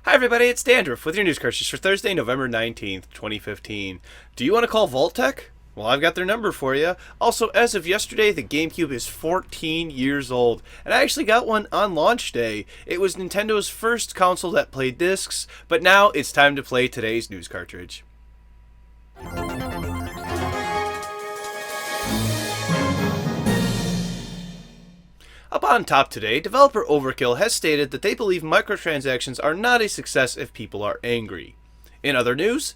Hi everybody, it's Dandruff with your news Cartridge for Thursday, November 19th, 2015. Do you want to call Vault-Tec? Well, I've got their number for you. Also, as of yesterday, the GameCube is 14 years old, and I actually got one on launch day. It was Nintendo's first console that played discs, but now it's time to play today's news cartridge. Up on top today, developer Overkill has stated that they believe microtransactions are not a success if people are angry. In other news,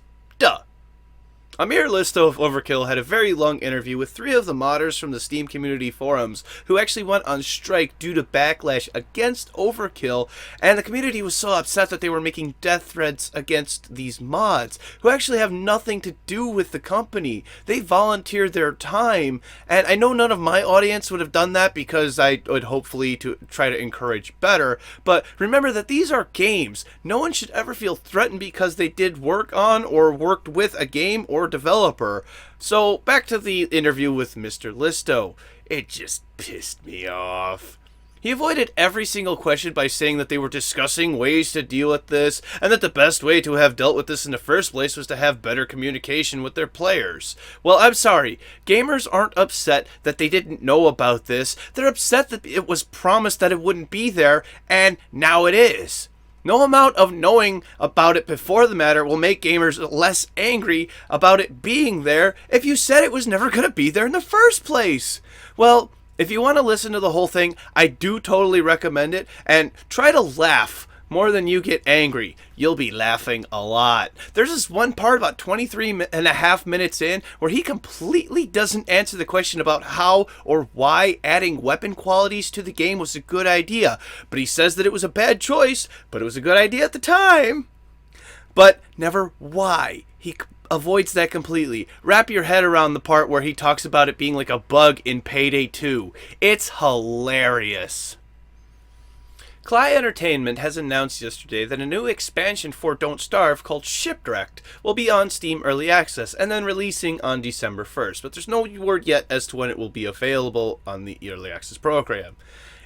Amir Listo of Overkill had a very long interview with three of the modders from the Steam community forums who actually went on strike due to backlash against Overkill, and the community was so upset that they were making death threats against these mods, who actually have nothing to do with the company. They volunteered their time, and I know none of my audience would have done that because I would hopefully to try to encourage better, but remember that these are games. No one should ever feel threatened because they did work on or worked with a game or developer. So back to the interview with Mr. Listo. It just pissed me off. He avoided every single question by saying that they were discussing ways to deal with this, and that the best way to have dealt with this in the first place was to have better communication with their players. Well, I'm sorry. Gamers aren't upset that they didn't know about this. They're upset that it was promised that it wouldn't be there, and now it is. No amount of knowing about it before the matter will make gamers less angry about it being there if you said it was never going to be there in the first place. Well, if you want to listen to the whole thing, I do totally recommend it, and try to laugh more than you get angry. You'll be laughing a lot. There's this one part about 23 and a half minutes in where he completely doesn't answer the question about how or why adding weapon qualities to the game was a good idea. But he says that it was a bad choice, but it was a good idea at the time. But never why. He avoids that completely. Wrap your head around the part where he talks about it being like a bug in Payday 2. It's hilarious. Cly Entertainment has announced yesterday that a new expansion for Don't Starve called Shipwrecked will be on Steam Early Access and then releasing on December 1st, but there's no word yet as to when it will be available on the Early Access program.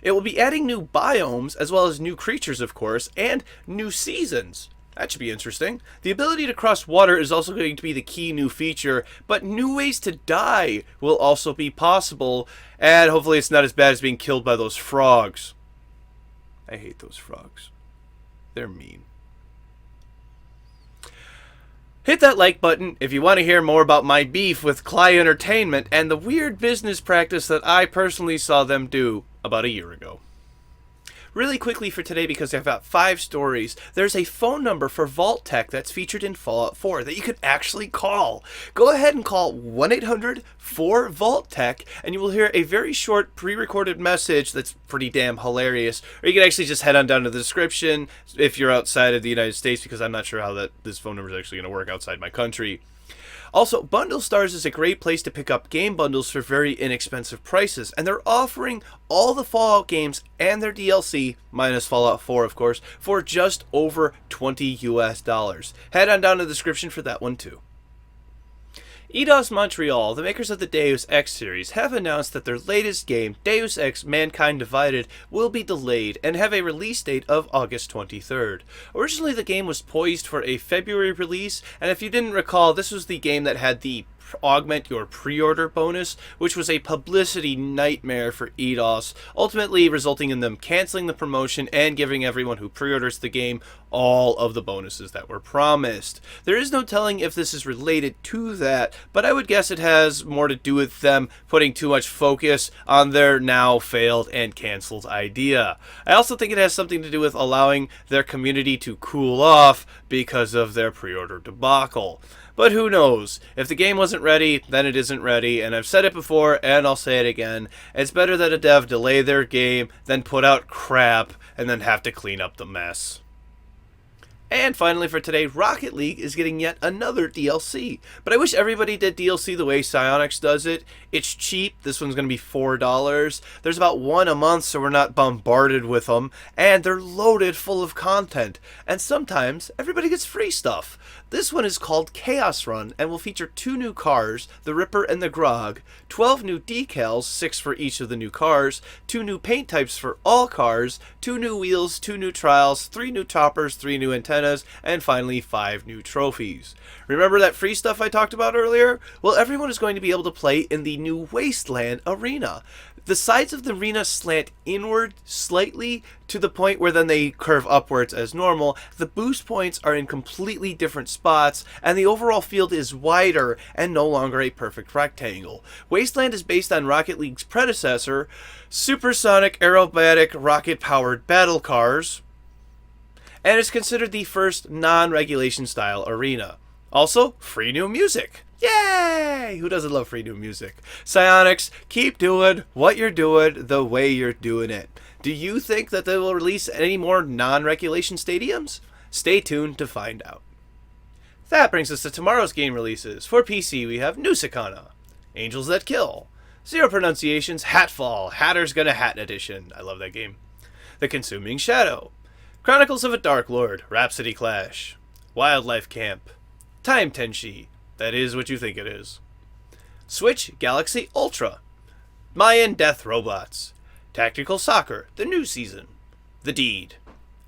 It will be adding new biomes, as well as new creatures, of course, and new seasons. That should be interesting. The ability to cross water is also going to be the key new feature, but new ways to die will also be possible, and hopefully it's not as bad as being killed by those frogs. I hate those frogs. They're mean. Hit that like button if you want to hear more about my beef with Cly Entertainment and the weird business practice that I personally saw them do about a year ago. Really quickly for today, because I've got 5 stories, there's a phone number for Vault-Tec that's featured in Fallout 4 that you could actually call. Go ahead and call 1-800-4VAULT-TEC, and you will hear a very short pre-recorded message that's pretty damn hilarious. Or you can actually just head on down to the description if you're outside of the United States, because I'm not sure how this phone number is actually going to work outside my country. Also, Bundle Stars is a great place to pick up game bundles for very inexpensive prices, and they're offering all the Fallout games and their DLC, minus Fallout 4 of course, for just over $20 US. Head on down to the description for that one too. Eidos Montreal, the makers of the Deus Ex series, have announced that their latest game, Deus Ex Mankind Divided, will be delayed and have a release date of August 23rd. Originally, the game was poised for a February release, and if you didn't recall, this was the game that had the augment your pre-order bonus, which was a publicity nightmare for Eidos, ultimately resulting in them canceling the promotion and giving everyone who pre-orders the game all of the bonuses that were promised. There is no telling if this is related to that, but I would guess it has more to do with them putting too much focus on their now failed and canceled idea. I also think it has something to do with allowing their community to cool off because of their pre-order debacle. But who knows? If the game wasn't ready, then it isn't ready, and I've said it before, and I'll say it again. It's better that a dev delay their game than put out crap and then have to clean up the mess. And finally for today, Rocket League is getting yet another DLC. But I wish everybody did DLC the way Psyonix does it. It's cheap. This one's going to be $4. There's about one a month, so we're not bombarded with them. And they're loaded full of content. And sometimes everybody gets free stuff. This one is called Chaos Run and will feature 2 new cars, the Ripper and the Grog, 12 new decals, 6 for each of the new cars, 2 new paint types for all cars, 2 new wheels, 2 new trials, 3 new toppers, 3 new antennas, and finally 5 new trophies. Remember that free stuff I talked about earlier? Well, everyone is going to be able to play in the new Wasteland arena. The sides of the arena slant inward slightly to the point where then they curve upwards as normal. The boost points are in completely different spots, and the overall field is wider and no longer a perfect rectangle. Wasteland is based on Rocket League's predecessor, supersonic aerobatic rocket-powered battle cars, and is considered the first non-regulation style arena. Also, free new music. Yay! Who doesn't love free new music? Psyonix, keep doing what you're doing the way you're doing it. Do you think that they will release any more non-regulation stadiums? Stay tuned to find out. That brings us to tomorrow's game releases. For PC, we have Nusakana, Angels That Kill, Zero Pronunciations, Hatfall, Hatter's Gonna Hat Edition. I love that game. The Consuming Shadow, Chronicles of a Dark Lord, Rhapsody Clash, Wildlife Camp, Time Tenshi, that is what you think it is. Switch Galaxy Ultra, Mayan Death Robots, Tactical Soccer, the new season, The Deed,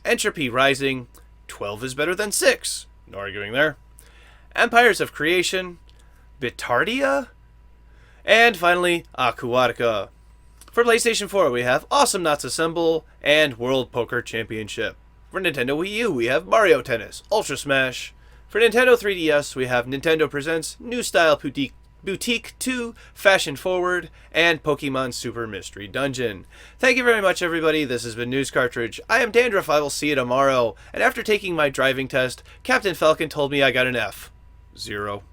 Entropy Rising, 12 is better than 6, no arguing there, Empires of Creation, Bitardia, and finally Aquatica. For PlayStation 4 we have Awesome Knots Assemble and World Poker Championship. For Nintendo Wii U we have Mario Tennis, Ultra Smash. For Nintendo 3DS, we have Nintendo Presents New Style Boutique 2, Fashion Forward, and Pokemon Super Mystery Dungeon. Thank you very much, everybody. This has been News Cartridge. I am Dandruff. I will see you tomorrow. And after taking my driving test, Captain Falcon told me I got an F. 0.